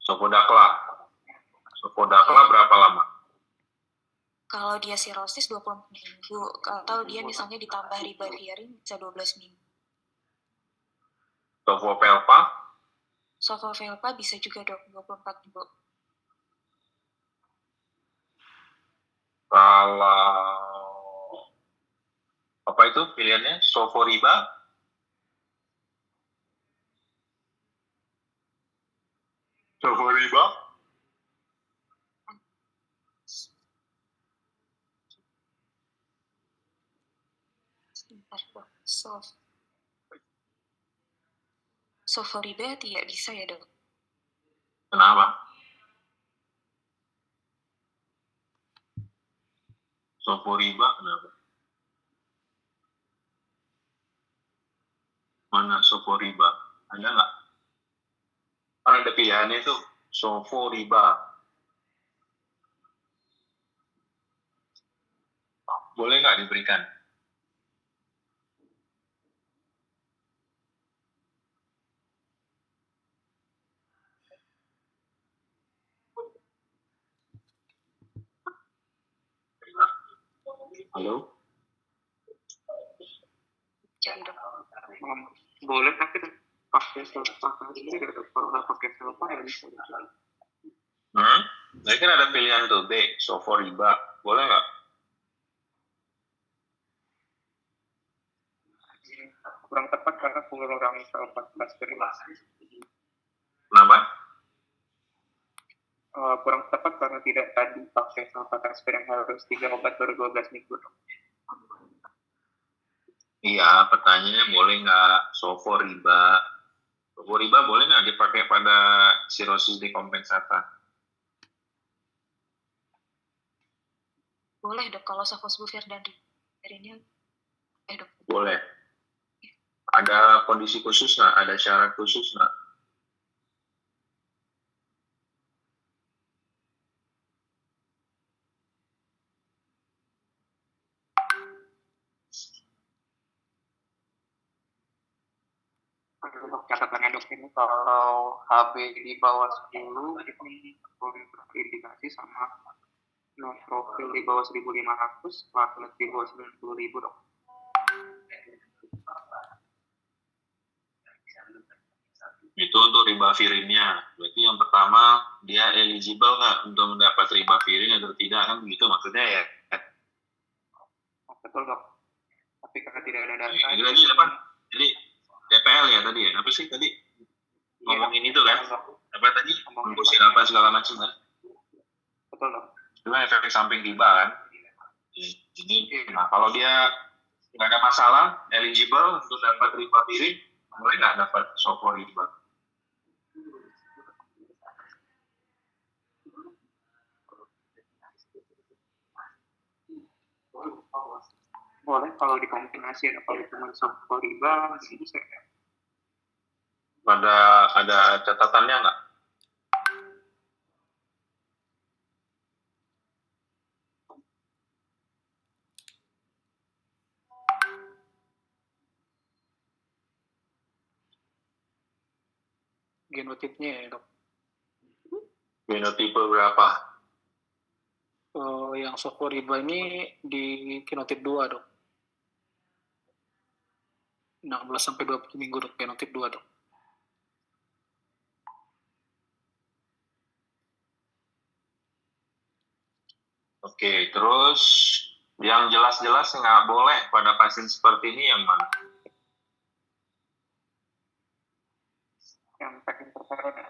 Sofodakla. Sofodakla berapa lama? Kalau dia sirosis 20 minggu, atau dia misalnya ditambah ribavirin bisa 12 minggu. Sofofelpa? Sofofelpa bisa juga dok, 24 minggu. Kalau apa itu pilihannya? Soforiba? Soforiba? Sebentar dok, Soforiba tidak bisa ya dok. Kenapa? Soforiba kenapa? Mana Soforiba? Ada nggak? Ada pilihannya itu Soforiba. Boleh nggak diberikan? Halo? Jadi dok. Boleh tapi pakai selpa aja dok. Kalau nggak pakai selpa ya bisa. Nah, kan ada pilihan tuh B, Soforiba. Boleh nggak? Kurang tepat karena pengurangan selpa transferin. Kenapa? Kurang tepat karena tidak tadi pakai selpa transfer yang harus 3 obat baru 12 minggu dok. Iya, pertanyaannya boleh nggak Soforiba? Soforiba boleh nggak dipakai pada sirosis dekompensata? Boleh dok, kalau sofosbuvir dan ribavirinnya dok. Boleh. Ada kondisi khusus nggak? Ada syarat khusus nggak? Untuk catatannya dok ini kalau HB di bawah 10 ini boleh berindikasi sama neutrofil di bawah 1.500, platelet di bawah 90.000 dok. Itu untuk ribavirinnya. Berarti yang pertama, dia eligible nggak untuk mendapat ribavirin atau tidak, kan begitu maksudnya ya? Betul dok. Tapi karena tidak ada data. Jadi apa? Jadi DPL ya tadi ya? Apa sih tadi? Ngomongin itu kan? Apa tadi? Mengusir apa segala macam kan? Betul dok. Itu kan efek samping riba kan? Jadi, nah kalau dia nggak ada masalah, eligible untuk dapat ribavirin, boleh nggak dapat soforiba? Boleh kalau dikombinasi ada kalau cuma soforiba bisa. Ada catatannya nggak? Genotipnya ya dok. Genotipe berapa? Yang soforiba ini di genotip 2 dok. 16-20 minggu dok, genotip 2 dok. Oke, terus yang jelas-jelas nggak boleh pada pasien seperti ini yang mana? Yang pakai interferon ya.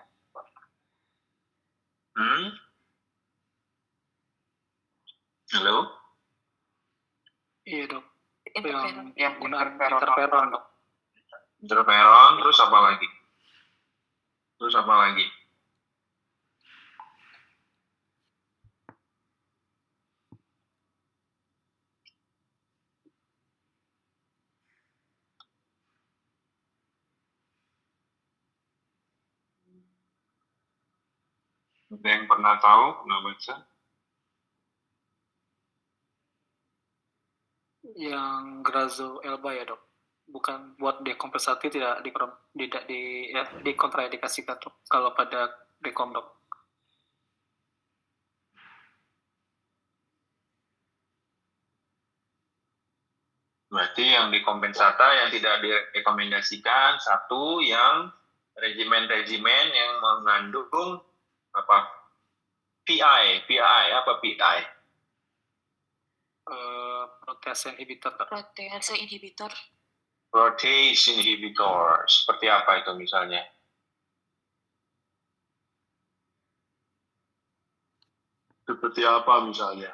Halo? Iya dok. Interferon. Yang interferon dok. Interferon, terus apa lagi? Ada yang pernah tahu, pernah baca? Yang Grazo Elba ya dok. Bukan buat dekompensasi tidak dikontraindikasikan dok. Kalau pada Rekom dok. Berarti yang di kompensata yang tidak direkomendasikan, satu yang regimen-regimen yang mengandung apa? PI apa PI? Protease inhibitor dok. Protease inhibitor. Protease inhibitor. Seperti apa itu misalnya? Seperti apa misalnya?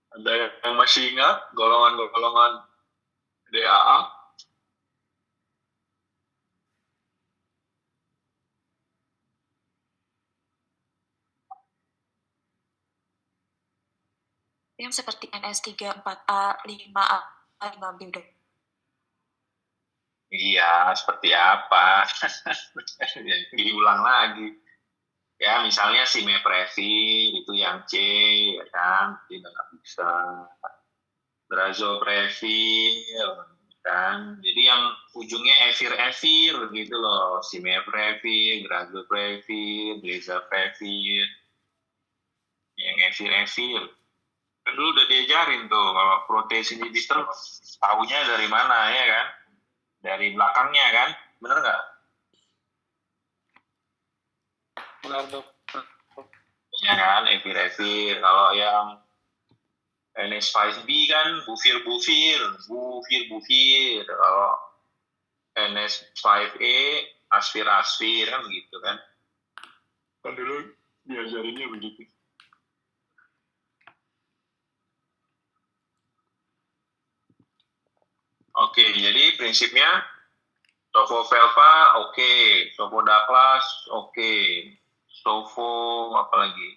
Ada yang masih ingat golongan-golongan DAA? Yang seperti NS3, 4A, 5A, 5B dok. Iya, seperti apa? Diulang lagi. Ya, misalnya simeprevir itu yang C, ya kan? Tidak bisa. Drazoprevir, kan? Jadi yang ujungnya evir gitu loh. Simeprevir, drazoprevir, bezaprevir. Yang evir. Kan dulu udah diajarin tuh kalau protease inhibitor tahunya dari mana ya kan? Dari belakangnya kan? Bener nggak? Benar dok. Ya kan, evir. Kalau yang NS5B kan bufir. Kalau NS5E asfir kan begitu kan. Kan dulu diajarinnya begitu. Oke, jadi prinsipnya Sofofelpa oke, Sofodaklas oke, Sofo apa lagi?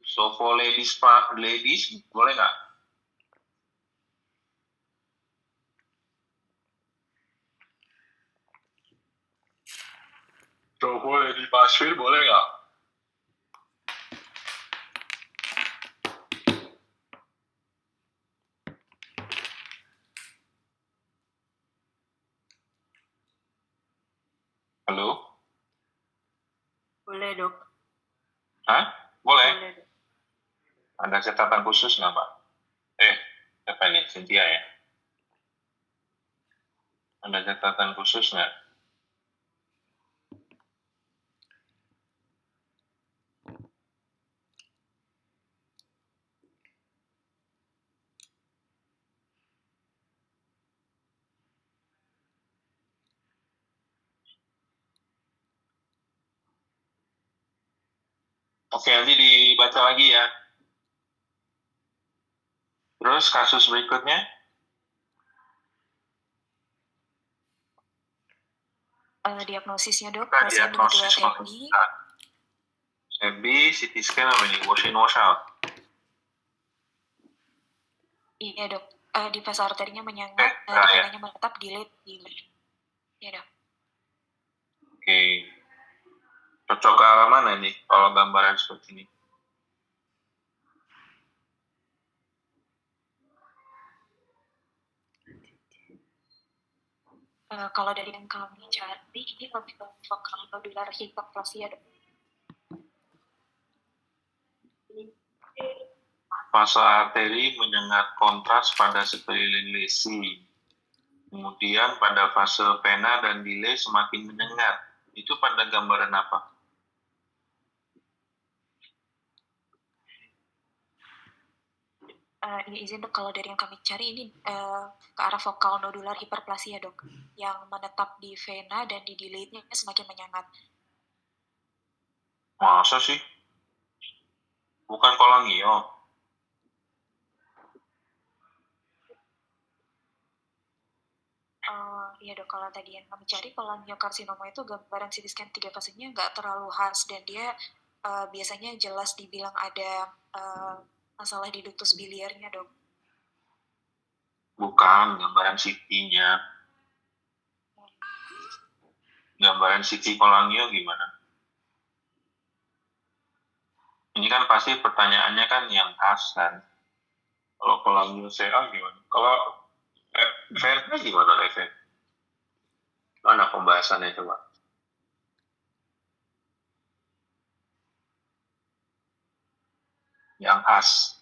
Sofo ladies boleh nggak? Sofo ladies pasfir boleh nggak? Halo? Boleh dok. Hah? Boleh? Boleh dok. Ada catatan khusus nggak, Pak? Siapa ini? Cynthia ya? Ada catatan khusus nggak? Oke, nanti dibaca lagi ya. Terus kasus berikutnya? Diagnosisnya dok, Nah, pasien dengan diagnosis riwayat TB. TB, CT scan apa nih? Wash in, wash out. Iya dok, di fase arterinya menyengat, di venanya menetap, dilate. Iya dok. Oke. Cocok ke arah mana nih kalau gambaran seperti ini? Kalau dari yang kami cari, ini lebih ke vokal nodular hiperplasia dok. Fase arteri menyengat kontras pada sekeliling lesi. Kemudian pada fase vena dan delay semakin menyengat. Itu pada gambaran apa? Ini izin dok, kalau dari yang kami cari ini ke arah vokal nodular hiperplasia dok, yang menetap di vena dan di delay-nya semakin menyengat. Masa sih? Bukan kolangio. Iya dok, kalau tadi yang kami cari kolangiokarsinoma itu gambaran CT scan 3 fasenya nggak terlalu khas, dan dia biasanya jelas dibilang ada masalah di ductus biliarnya dok. Bukan, gambaran CT-nya. Gambaran CT kolangio gimana? Ini kan pasti pertanyaannya kan yang khas kan. Kalau kolangio CA gimana? Kalau VRK gimana efek? Mana pembahasannya coba? yang khas.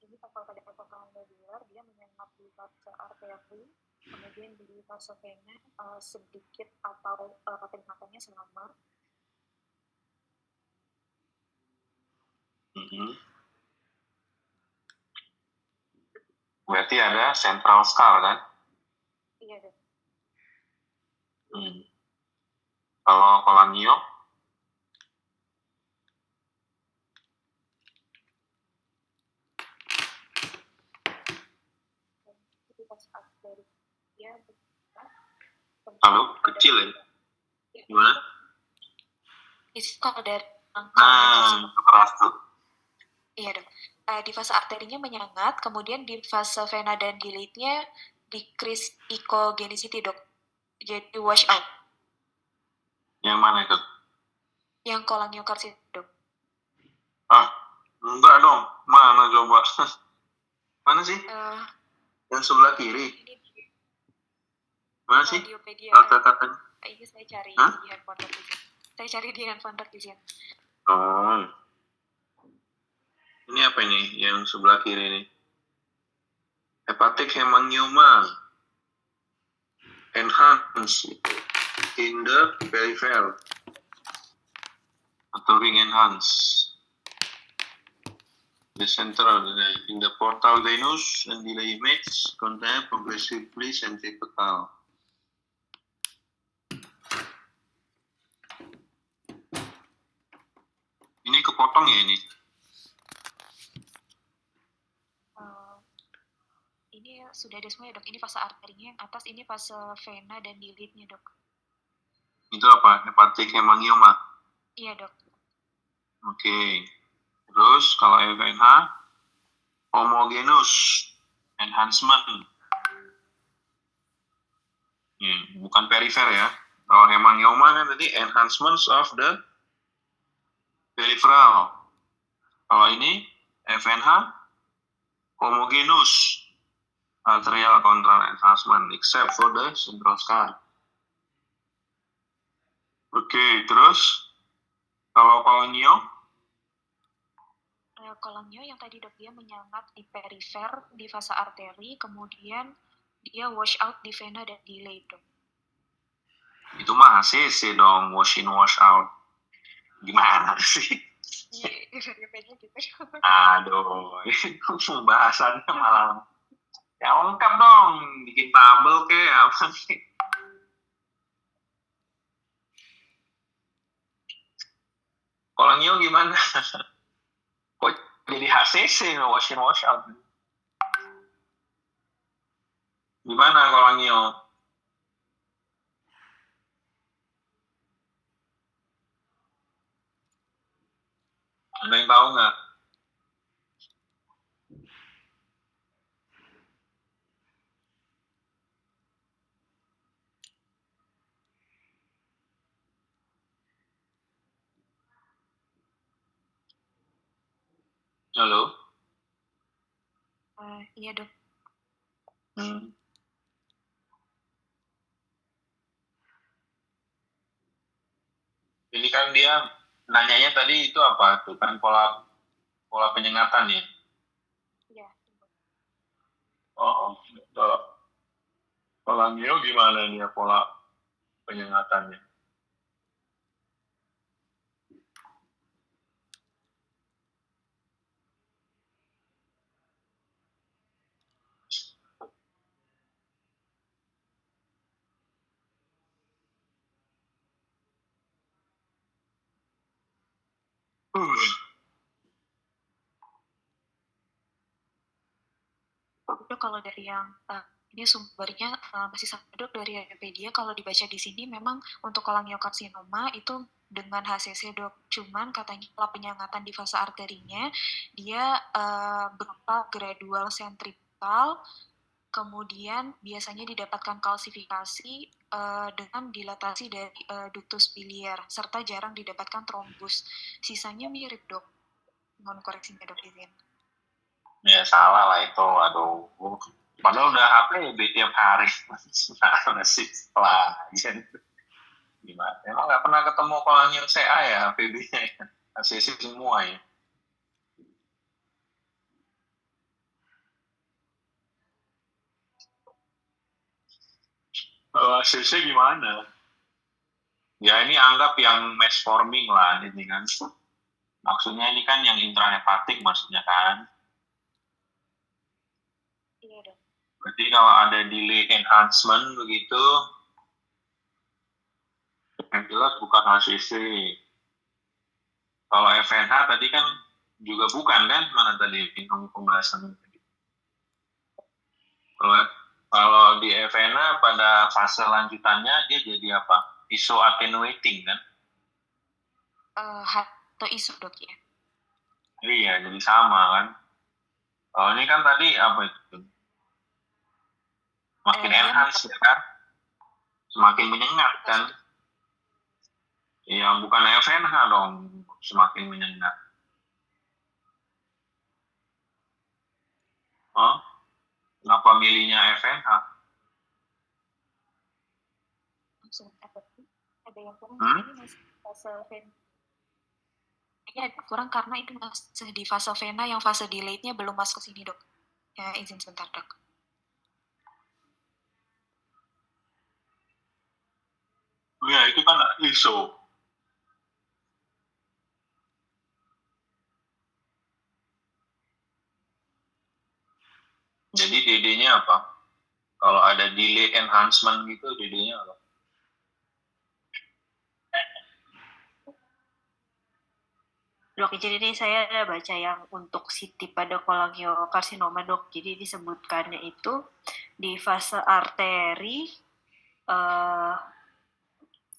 Jadi kalau pada pertolongan glomerular dia menyengat di fase arteri, kemudian di fase vena sedikit atau penyengatannya selama. Berarti ada central skull kan? Iya dok. Kalau kolangio? Di fase arteri dia Halo, kecil ya? Gimana? Kalau dari keras tuh. Iya dok. Di fase arterinya menyengat, kemudian di fase vena dan dilitnya decrease echogenicity dok. Jadi wash out. Yang mana itu? Yang cholangiocarcinoma dok. Enggak dong. Mana coba? Mana sih? Yang sebelah kiri. Mana sih? Kata-katanya. Ini saya cari di handphone dok. Saya cari di handphone dok di sini. Oh. Ini apa ini? Yang sebelah kiri ini. Hepatic hemangioma. Enhance in the peripheral. Atau ring enhance. The central in the portal venous and the image contain progressively centripetal. Ini kepotong ya ini? Ini sudah ada semuanya dok. Ini fase arterinya yang atas, ini fase vena dan dilitnya dok. Itu apa? Hepatic hemangioma? Iya dok. Oke. Terus kalau FNH, homogeneous enhancement. Bukan perifer ya. Kalau hemangioma kan tadi enhancements of the peripheral. Kalau ini FNH, homogeneous arterial contral enhancement except for the central skull. Oke, terus kalau kolangio? Kolangio yang tadi dok dia menyengat di perifer di fase arteri, kemudian dia wash out di vena dan dilate dok. Itu mah HCC dong, wash in wash out. Gimana sih? Aduh, itu bahasannya malah ya lengkap dong, bikin tabel kayak apa sih? Kolangio gimana? Kok jadi HCC wash in wash out? Gimana kolangio? Ada yang tahu nggak? Halo? Iya dok. Ini kan dia nanyanya tadi itu apa tuh kan pola penyengatan ya? Iya. Oh, kolangio gimana nih ya pola penyengatannya? Dok, kalau dari yang ini sumbernya masih sama dok dari Wikipedia. Kalau dibaca di sini memang untuk kolangiokarsinoma itu dengan HCC dok. Cuman katanya pola penyengatan di fase arterinya dia berupa gradual centripetal, kemudian biasanya didapatkan kalsifikasi dengan dilatasi dari ductus biliar, serta jarang didapatkan trombus. Sisanya mirip dok. Mohon koreksinya dok izin. Ya salah lah itu, aduh. Padahal udah HPB tiap hari. Nah, sih pelajaran. Gimana? Emang nggak pernah ketemu kolonial CA ya HPB-nya ya? ACC semua ya? Kalau ACC gimana? Ya ini anggap yang mass forming lah ini kan. Maksudnya ini kan yang intrahepatik maksudnya kan. Iya dok. Berarti kalau ada delay enhancement begitu, yang jelas bukan HCC. Kalau FNH tadi kan juga bukan kan? Mana tadi pembahasan? Kalau di FNH pada fase lanjutannya dia jadi apa? Iso attenuating kan? Atau isu dok ya? Iya, jadi sama kan? Kalau ini kan tadi apa itu? Makin enhance ya kan? Semakin menyengat kan? Iya, bukan FNH dong, semakin menyengat. Oh, kenapa milihnya FNH? Ada yang kurang, ini masih fase vena. Iya, kurang karena itu masih di fase vena yang fase delayed-nya belum masuk ke sini dok. Ya, izin sebentar dok. Ya, itu kan ISO. Jadi DD-nya apa? Kalau ada delay enhancement gitu, DD-nya apa? Dok, jadi ini saya ada baca yang untuk CT pada kolangiokarsinoma dok. Jadi disebutkannya itu di fase arteri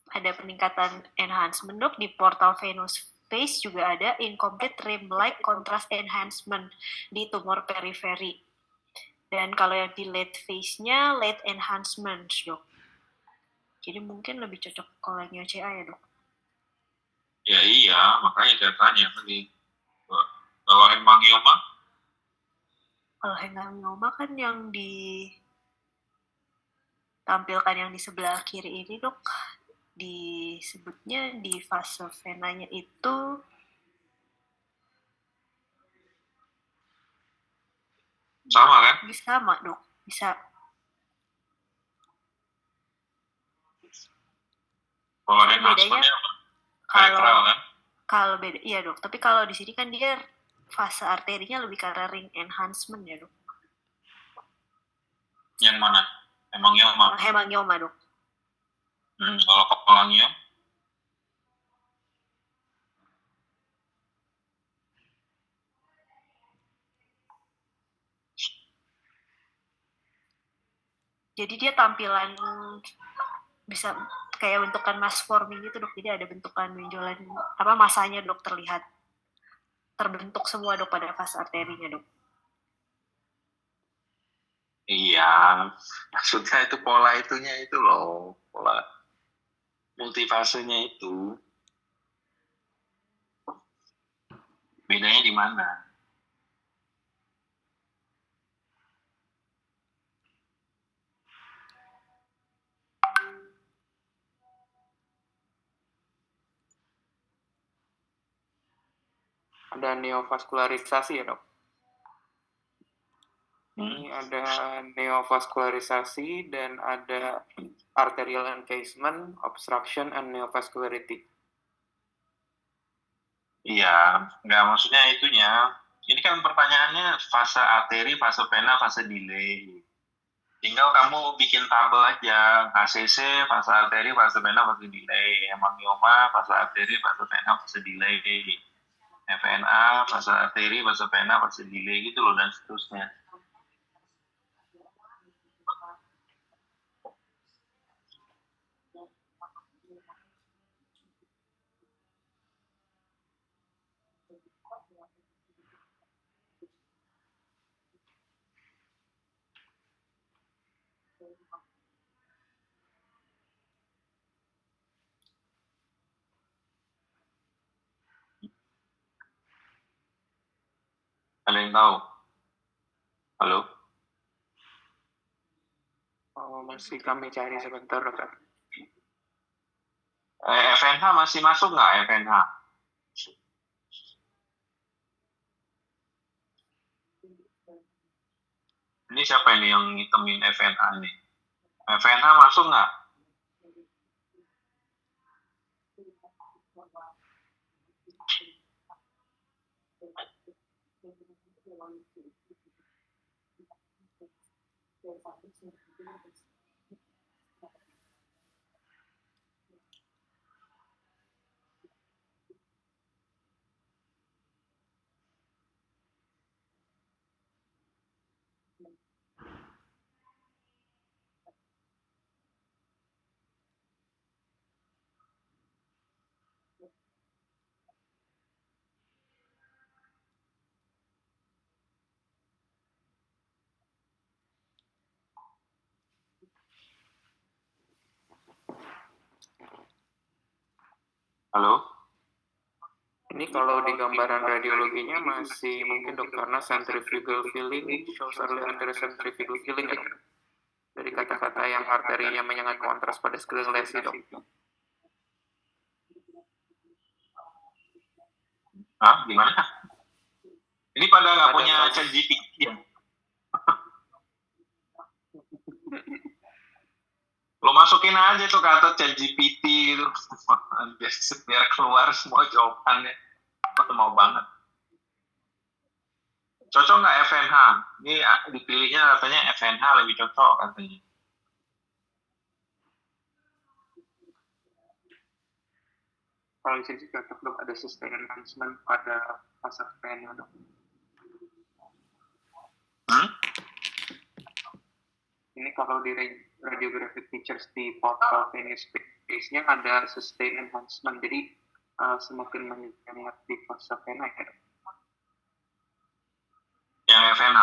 ada peningkatan enhancement dok, di portal venous phase juga ada incomplete rim-like contrast enhancement di tumor periferi. Dan kalau yang di late phase-nya late enhancement dok. Jadi mungkin lebih cocok kolangio CA ya dok. Ya iya, makanya saya tanya tadi. Kalau hemangioma? Kalau hemangioma kan yang ditampilkan yang di sebelah kiri ini dok, disebutnya di fase venanya itu sama kan? Sama dok, bisa. Kalau enhancementnya apa? Kan? Kalau beda, iya dok. Tapi kalau di sini kan dia fase arterinya lebih ke arah ring enhancement ya dok. Yang mana? Hemangioma? Hemangioma dok. Kalau kolangio? Jadi dia tampilan bisa kayak bentukan mass forming gitu dok. Jadi ada bentukan benjolan apa masanya dok terlihat terbentuk semua dok pada fase arterinya dok. Iya, maksudnya itu pola itunya itu loh, pola multifasenya itu. Bedanya di mana? Ada neovaskularisasi ya dok? Ini ada neovaskularisasi dan ada arterial encasement, obstruction, and neovascularity. Iya, nggak maksudnya itunya. Ini kan pertanyaannya fase arteri, fase vena, fase delay. Tinggal kamu bikin tabel aja, ACC, fase arteri, fase vena, fase delay. Hemangioma, fase arteri, fase vena, fase delay. FNA, fase arteri, fase vena, fase delay gitu loh, dan seterusnya. Ada yang tahu? Halo? Oh, masih kami cari sebentar, Kak. FNH masih masuk nggak FNH? Ini siapa ini yang ngitemin FNH ini? FNH masuk nggak? Halo? Ini kalau di gambaran radiologinya masih mungkin dok, karena centrifugal filling shows early under centrifugal filling ya dok. Dari kata-kata yang arterinya menyengat kontras pada sekeliling lesi dok. Hah? Gimana? Ini pada nggak punya chat GPT ya? Lo masukin aja tuh kata chat GPT gitu. Biar keluar semua jawabannya. Mau banget. Cocok nggak FNH? Ini dipilihnya katanya FNH lebih cocok katanya. Kalau di sini cocok dok, ada sustain enhancement pada fase PN dok. Ini kalau di radiographic features di portal venous space-nya ada sustain enhancement, jadi semakin menyengat di fase vena ya dok. Yang FNH?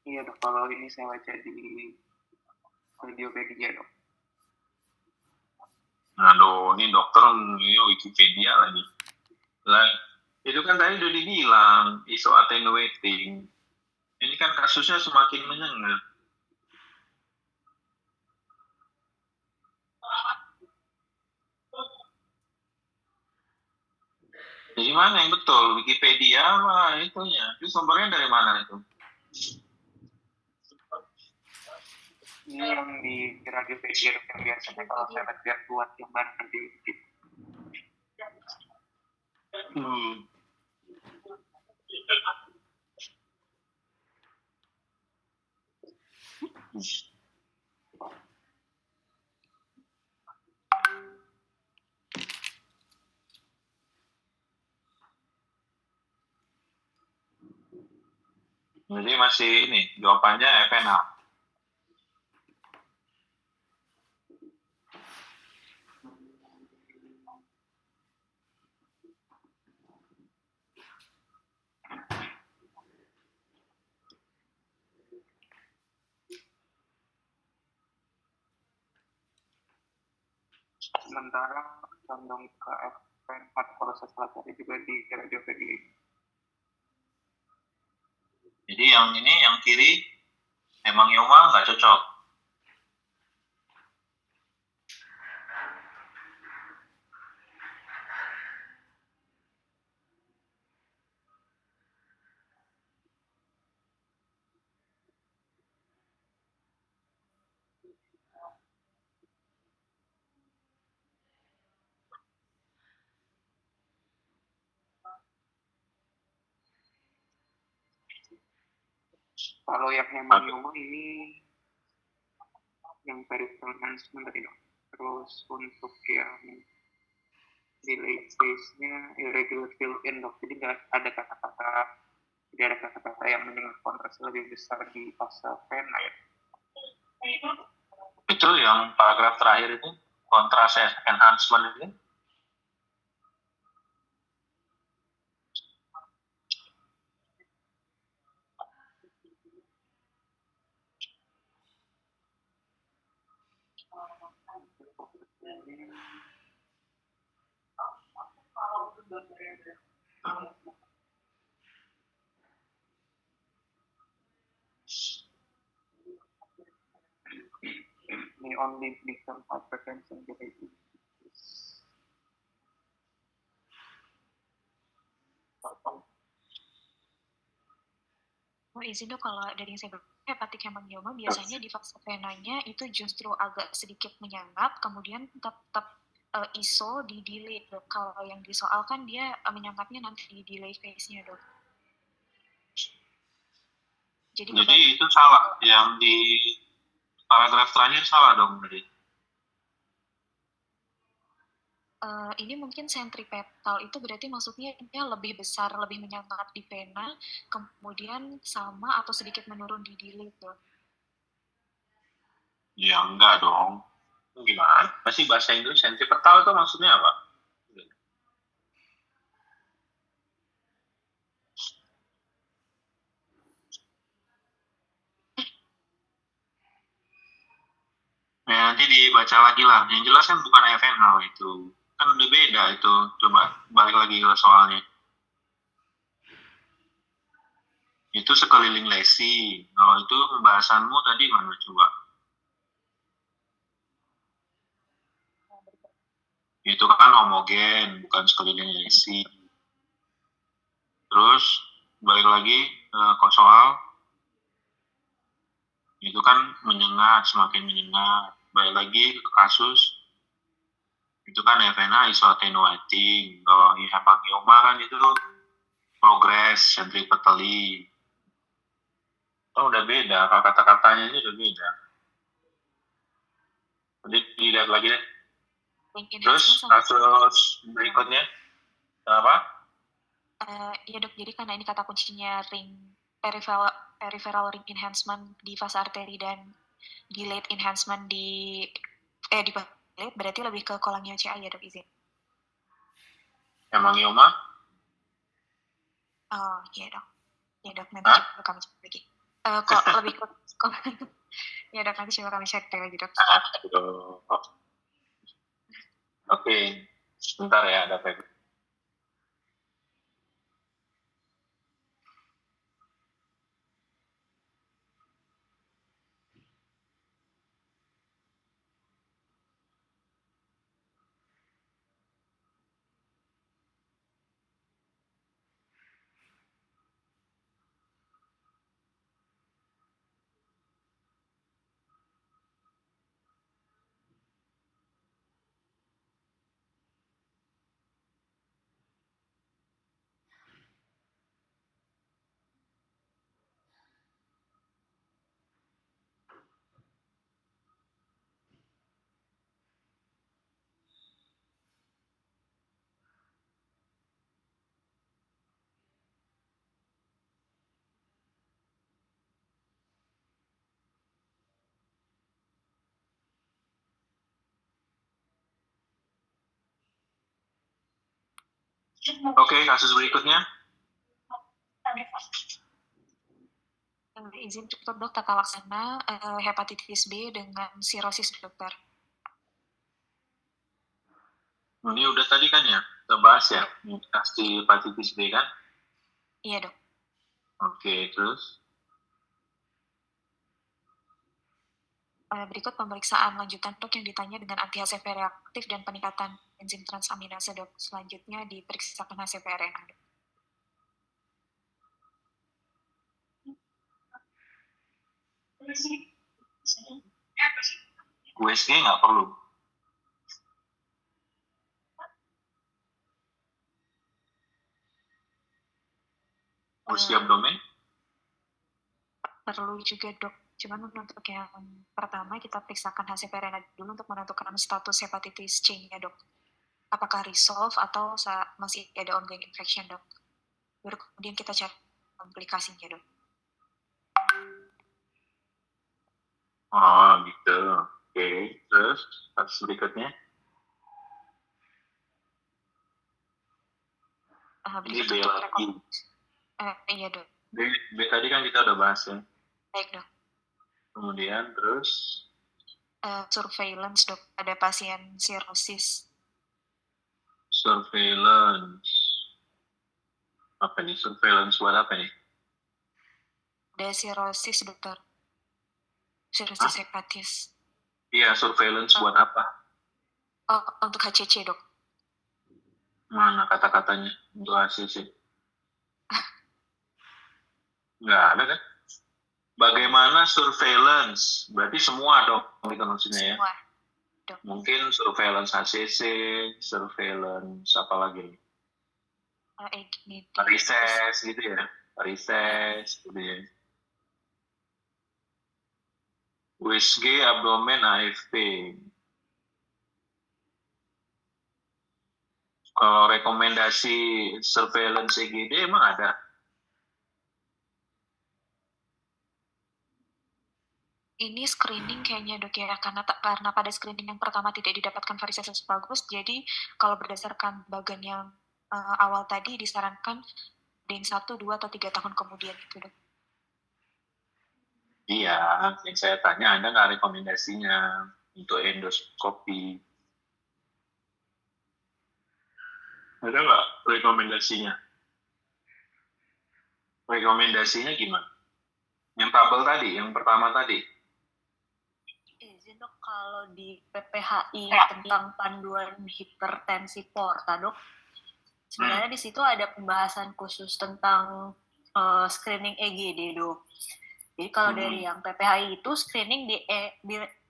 Iya dok, kalau ini saya baca di Radiopedia dok. Aduh, ini dokter ini Wikipedia lagi. Itu kan tadi udah dibilang iso attenuating. Ini kan kasusnya semakin menyengat. Jadi mana yang betul? Wikipedia apa itunya? Itu sumbernya dari mana itu? Ini yang di Radiopedia yang biasanya kalau saya lihat buat gambar nanti. Jadi masih ini jawabannya FNH. Sementara condong ke FNH proses tadi juga di Radiopedia. Jadi yang ini yang kiri emang Yoma nggak cocok. Kalau yang hemangioma ini yang peripheral enhancement tadi dok. Terus untuk yang delay phase-nya irregular fill-in dok. Jadi nggak ada kata-kata, tidak ada kata-kata yang menyengat kontras lebih besar di fase vena ya. Itu yang paragraf terakhir itu kontras enhancement itu. Ini only become hypertension gitu. Oh, izin dok, kalau dari yang saya baca, hepatik hemangioma biasanya di fase venanya itu justru agak sedikit menyengat, kemudian tetap ISO di delay dok. Kalau yang disoal kan dia menyengatnya nanti di delay phase-nya dok. Jadi itu salah, yang di paragraf terakhir salah dong berarti. Ini mungkin sentripetal itu berarti maksudnya dia lebih besar, lebih menyengat di vena, kemudian sama atau sedikit menurun di delay dok. Ya enggak dong. Gimana? Masih bahasa Inggris sentripetal itu maksudnya apa? Ya, nanti dibaca lagi lah. Yang jelas kan bukan FNL itu. Kan udah beda itu. Coba balik lagi ke soalnya. Itu sekeliling lesi. Kalau itu pembahasanmu tadi mana coba? Itu kan homogen, bukan sekeliling lesi. Terus balik lagi ke soal. Itu kan menyengat, semakin menyengat. Balik lagi ke kasus. Itu kan FNA isoattenuating. Kalau hemangioma kan itu progress centripetally. Oh, udah beda, kata-katanya ini udah beda. Jadi dilihat lagi deh. Terus kasus berikutnya apa? Ya dok, jadi karena ini kata kuncinya ring peripheral ring enhancement di fase arteri dan delayed enhancement di delayed berarti lebih ke cholangioCA ya dok, izin. Hemangioma? Oh iya dok, ya dok, nanti coba kami cek lagi. Kok lebih ke ya dok, nanti coba kami cek lagi dok. Oke, sebentar ya, ada apa? Oke, kasus berikutnya. Izin cukup dok, tata laksana hepatitis B dengan sirosis dokter. Ini udah tadi kan ya, kita bahas ya, kasih hepatitis B kan? Iya dok. Oke, terus? Berikut pemeriksaan lanjutan dok yang ditanya dengan anti HCV reaktif dan peningkatan enzim transaminase dok. Selanjutnya diperiksakan HCV-RNA dok. USG nggak perlu. USG abdomen? Perlu juga dok. Cuman untuk yang pertama kita periksakan HCV-RNA dulu untuk menentukan status hepatitis C-nya dok. Apakah resolve atau masih ada ongoing infection dok. Baru kemudian kita cari komplikasinya dok. Oh gitu. Oke, terus kasus berikutnya? Ini B lagi. Iya dok. B tadi kan kita udah bahas ya. Baik dok. Kemudian terus? Surveillance dok, ada pasien sirosis. Surveillance. Apa nih? Surveillance buat apa nih? Ada sirosis dokter. Sirosis hepatis. Iya, surveillance buat apa? Untuk HCC dok. Mana kata-katanya untuk HCC? Nggak ada kan? Bagaimana surveillance? Berarti semua dong maksudnya ya. Semua. Dok. Mungkin surveillance HCC, surveillance apa lagi? Rises gitu ya. Rises gitu ya. USG, abdomen, AFP. Kalau rekomendasi surveillance EGD emang ada? Ini screening kayaknya dok ya, karena pada screening yang pertama tidak didapatkan varises bagus, jadi kalau berdasarkan bagan yang awal tadi disarankan DIN 1, 2, atau 3 tahun kemudian itu dok. Iya, yang saya tanya ada nggak rekomendasinya untuk endoskopi? Ada nggak rekomendasinya? Rekomendasinya gimana? Yang tabel tadi, yang pertama tadi? Izin dok, kalau di PPHI tentang panduan hipertensi porta dok, sebenarnya di situ ada pembahasan khusus tentang screening EGD dok. Jadi kalau dari yang PPHI itu screening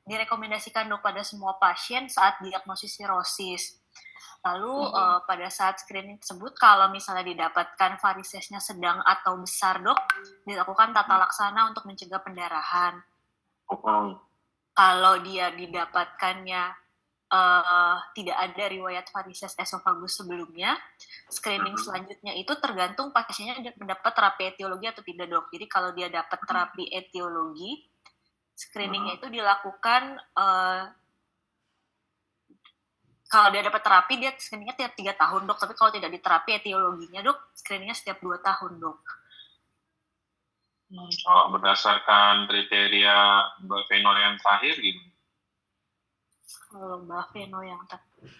direkomendasikan dok pada semua pasien saat diagnosis sirosis. Lalu pada saat screening tersebut kalau misalnya didapatkan varisesnya sedang atau besar dok, dilakukan tata laksana untuk mencegah pendarahan. Kalau dia didapatkannya tidak ada riwayat varises esofagus sebelumnya, screening selanjutnya itu tergantung pasiennya mendapat terapi etiologi atau tidak dok. Jadi kalau dia dapat terapi etiologi, screeningnya itu dilakukan kalau dia dapat terapi dia screeningnya tiap 3 tahun dok. Tapi kalau tidak diterapi etiologinya dok, screeningnya setiap 2 tahun dok. Kalau berdasarkan kriteria Mbak Veno yang terakhir gitu. Kalau Mbak Veno yang terakhir.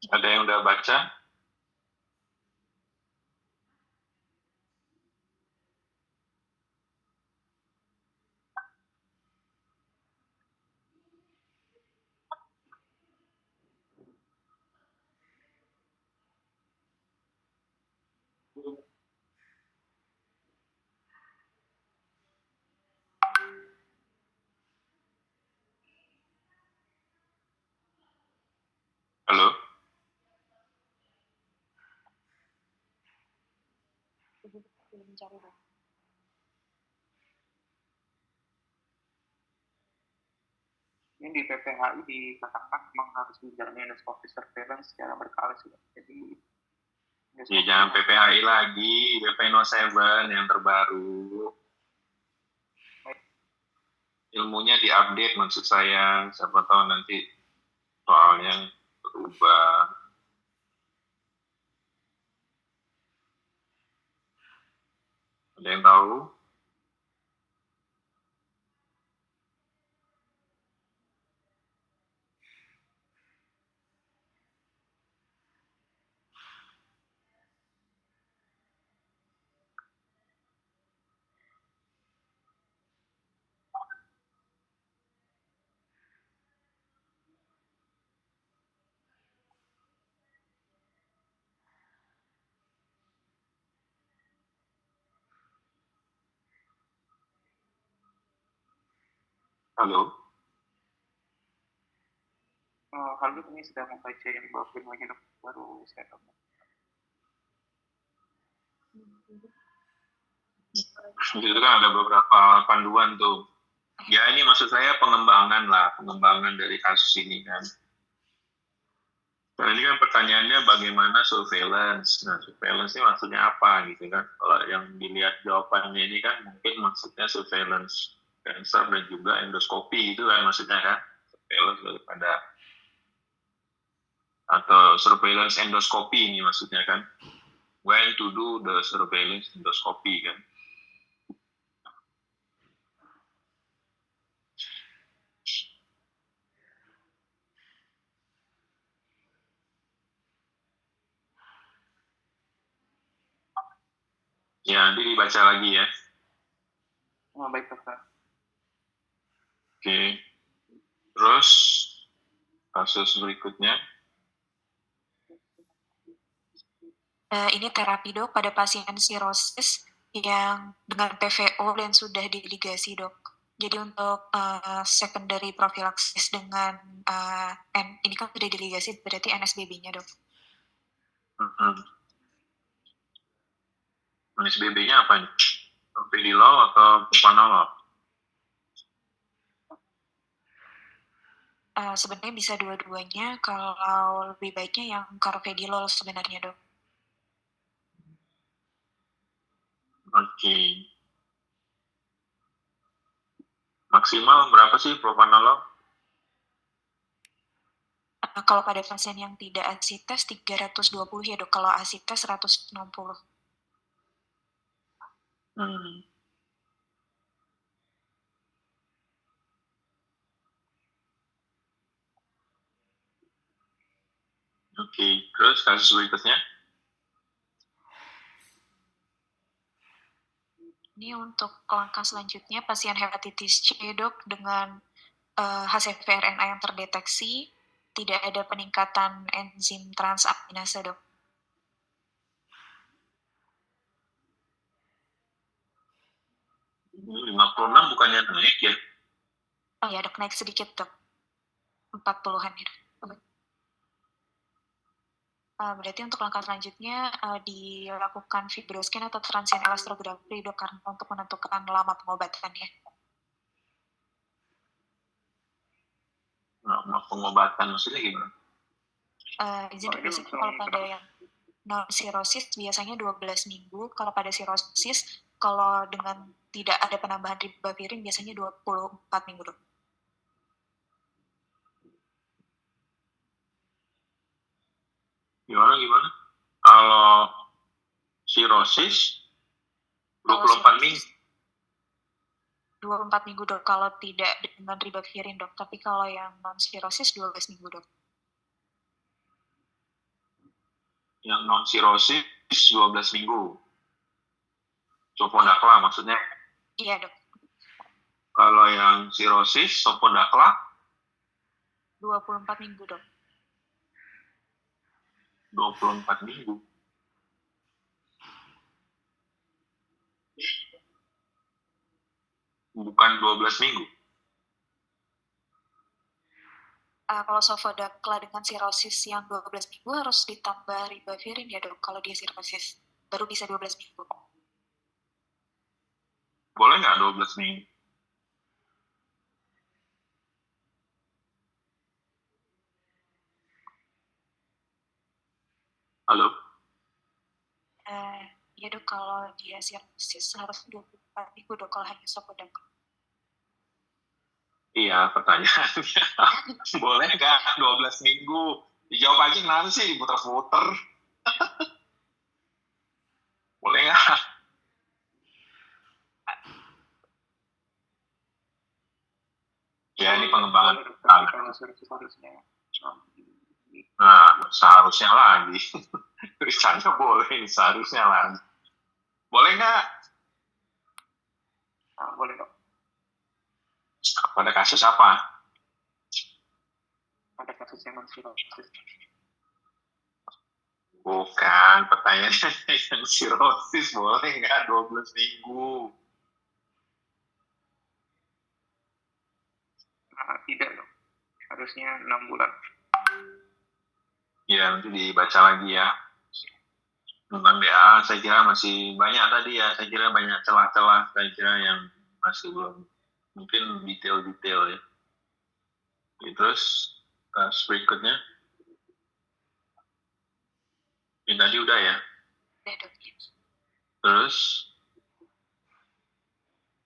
Ada yang udah baca? Halo? Mencari dok. Ini di PPHI dikatakan memang harus menjalani endoskopi surveillance secara berkala sih. Jadi Ya jangan PPHI lagi, Veno 7 yang terbaru. Ilmunya diupdate maksud saya, siapa tahu nanti soalnya berubah. Ada yang tahu? Halo? Halo, ini sedang membaca yang bawah firmanya dok, baru saya tahu. Itu kan ada beberapa panduan tuh. Ya ini maksud saya pengembangan dari kasus ini kan. Nah, ini kan pertanyaannya bagaimana surveillance. Nah, surveillance ini maksudnya apa gitu kan? Kalau yang dilihat jawabannya ini kan mungkin maksudnya surveillance cancer dan juga endoskopi gitu kan maksudnya kan? Surveillance daripada atau surveillance endoskopi ini maksudnya kan? When to do the surveillance endoscopy kan? Ya, nanti dibaca lagi ya. Baik dokter. Oke. Terus kasus berikutnya. Ini terapi dok pada pasien sirosis yang dengan PVO dan sudah diligasi dok. Jadi untuk secondary prophylaxis dengan ini kan sudah diligasi berarti NSBB-nya dok. NSBB-nya apa nih? Pedilol atau propanolol? Sebenarnya bisa dua-duanya. Kalau lebih baiknya yang carvedilol sebenarnya dok. Oke. Maksimal berapa sih propanolol? Kalau pada pasien yang tidak asites 320 ya dok. Kalau asites 160. Oke. Terus kasus berikutnya? Ini untuk langkah selanjutnya pasien hepatitis C dok dengan HCV-RNA yang terdeteksi, tidak ada peningkatan enzim transaminase dok. 56 bukannya naik ya? Oh ya dok, naik sedikit dok. 40-an ya. Berarti untuk langkah selanjutnya dilakukan fibroscan atau transient elastrografi dok, karena untuk menentukan lama pengobatannya. Nah, pengobatan maksudnya gimana? Izin dok, biasanya kalau pada yang non-sirosis biasanya 12 minggu, kalau pada sirosis kalau dengan tidak ada penambahan ribavirin biasanya 24 minggu dok. Gimana? Kalau sirosis 24 minggu. 24 minggu dok kalau tidak dengan ribavirin dok, tapi kalau yang non-sirosis 12 minggu dok. Yang non-sirosis 12 minggu. Sopodakla maksudnya? Iya dok. Kalau yang sirosis, sopodakla? 24 minggu dok. 24 minggu. Bukan 12 minggu. Kalau sofodakla dengan sirosis yang 12 minggu harus ditambah ribavirin ya dok, kalau dia sirosis. Baru bisa 12 minggu. Boleh nggak 12 minggu? Halo? Ya dok, kalau dia sirosis harus 24 minggu dok, kalau hanya sofodakla. Iya, pertanyaannya. Boleh nggak 12 minggu? Dijawab aja kenapa sih diputer-puter? Boleh nggak? Ya, ini pengembangan. Nah, seharusnya lagi. Tulisannya boleh, seharusnya lagi. Boleh nggak? Boleh dok. Pada kasus apa? Pada kasus yang non-sirosis. Bukan, pertanyaannya yang sirosis boleh nggak 12 minggu? harusnya 6 bulan. Ya, nanti dibaca lagi ya. Tentang DA, saya kira masih banyak tadi ya. Saya kira banyak celah-celah. Saya kira yang masih belum mungkin detail-detail ya. Oke, terus berikutnya. Ini tadi udah ya. Udah, Dok. Terus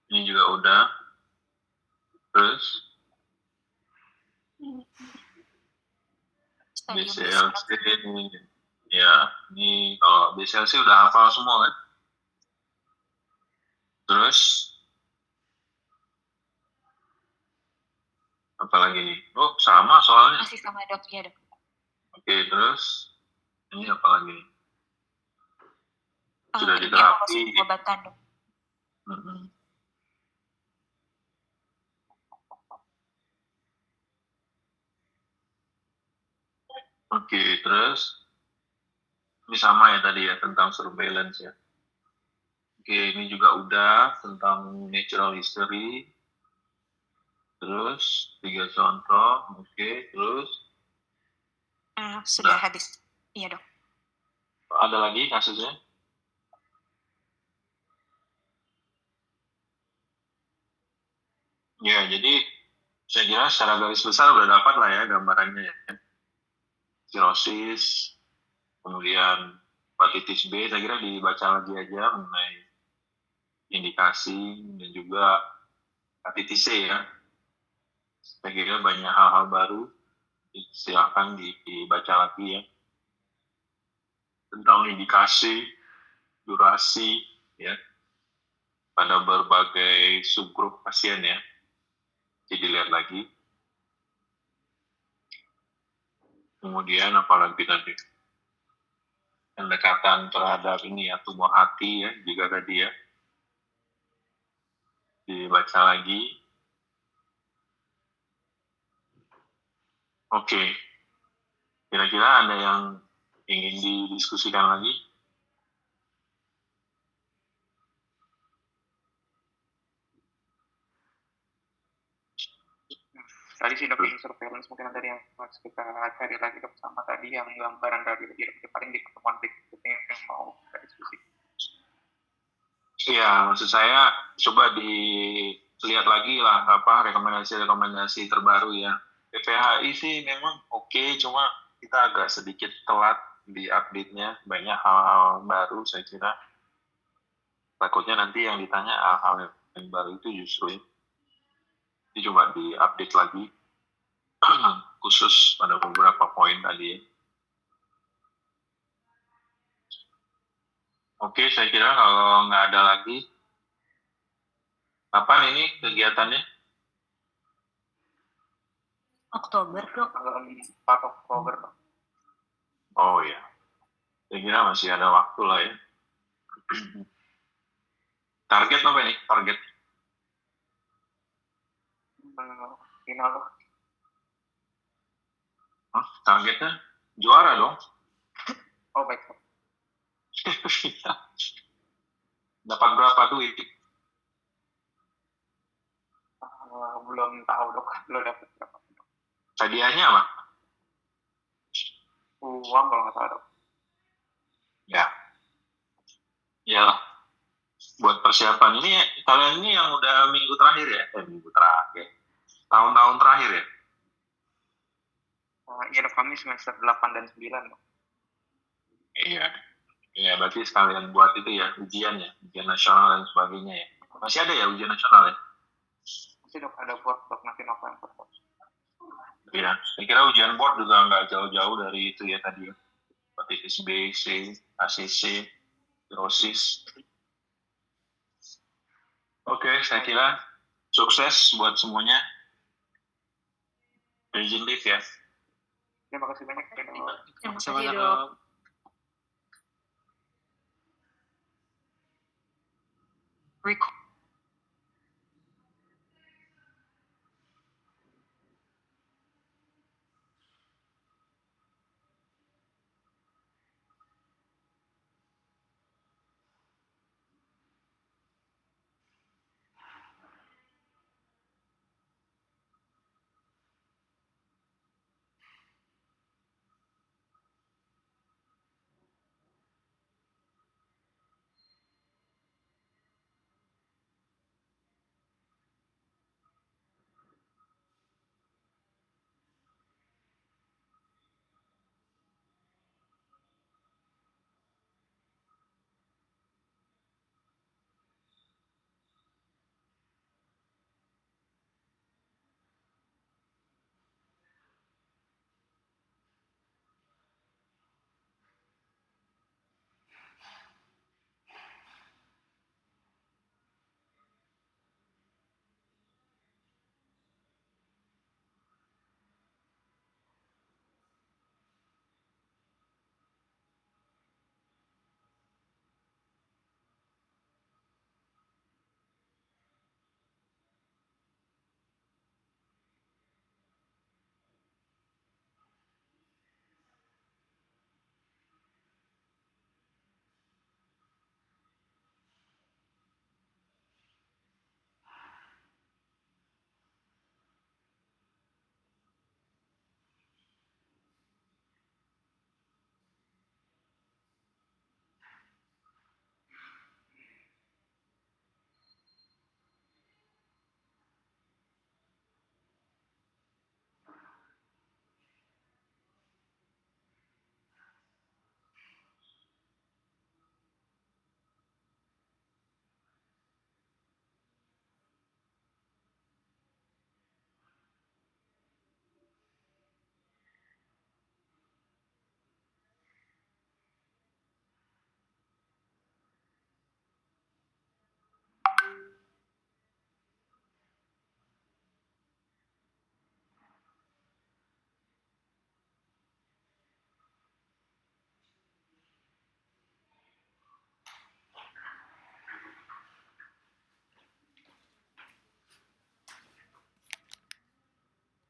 ini juga udah. Terus Stadium BCLC ini, ya ini kalau BCLC udah hafal semua kan. Terus apa lagi nih? Oh sama soalnya. masih sama, Dok. Ya, Dok. Oke, terus ini apa lagi nih? Sudah Ini diterapi. evaluasi pengobatan, Dok. Mm-mm. Oke, terus ini sama ya tadi ya tentang surveillance ya. Oke, ini juga udah tentang natural history. Terus 3 contoh, oke, terus Sudah Udah. habis. Iya, Dok. ada lagi kasusnya? Ya, jadi saya kira secara garis besar udah dapat lah ya gambarannya ya. Sirosis, kemudian hepatitis B, saya kira dibaca lagi aja mengenai indikasi dan juga hepatitis C ya. Saya kira banyak hal-hal baru, silakan dibaca lagi ya. Tentang indikasi, durasi ya, pada berbagai subgrup pasien ya. Jadi lihat lagi. Kemudian apalagi tadi? Pendekatan terhadap ini ya, tumor hati ya, juga tadi ya. Dibaca lagi. Oke. Kira-kira ada yang ingin didiskusikan lagi? Tadi sih dok yang surveillance mungkin tadi yang harus kita cari lagi dok, sama tadi yang gambaran dari paling di pertemuan berikutnya yang mau kita diskusi. Iya, maksud saya coba dilihat lagi lah apa rekomendasi terbaru ya. PPHI sih memang oke, cuma kita agak sedikit telat di update-nya. Banyak hal-hal baru saya kira. Takutnya nanti yang ditanya hal-hal yang baru itu justru ya. Jadi coba di-update lagi khusus pada beberapa poin tadi. Oke, saya kira kalau nggak ada lagi, kapan ini kegiatannya? Oktober, Dok. Tanggal 4 Oktober dok. Oh ya, saya kira masih ada waktu lah ya. Target apa nih? Target? Final dok. Hah? Targetnya juara dong. Oh baik dok. Dapat berapa duit? Belum tahu dok, belum dapat berapa dok. Hadiahnya apa? Uang kalau nggak salah dok. Ya. Iyalah. Buat persiapan ini kalian ini yang udah minggu terakhir ya? Minggu terakhir. Tahun-tahun terakhir ya? Iya dok, kami semester 8 dan 9 dok. Iya. Iya, berarti sekalian buat itu ya, ujian ya, ujian nasional dan sebagainya ya. Masih ada ya ujian nasional ya? Masih dok, ada board dok nanti November dok. Iya, saya kira ujian board juga nggak jauh-jauh dari itu ya tadi. Hepatitis B, C, ACC, cirrhosis. Oke, saya kira sukses buat semuanya. Izin live ya. Terima kasih banyak ya dok. Terima kasih, Dok. Record.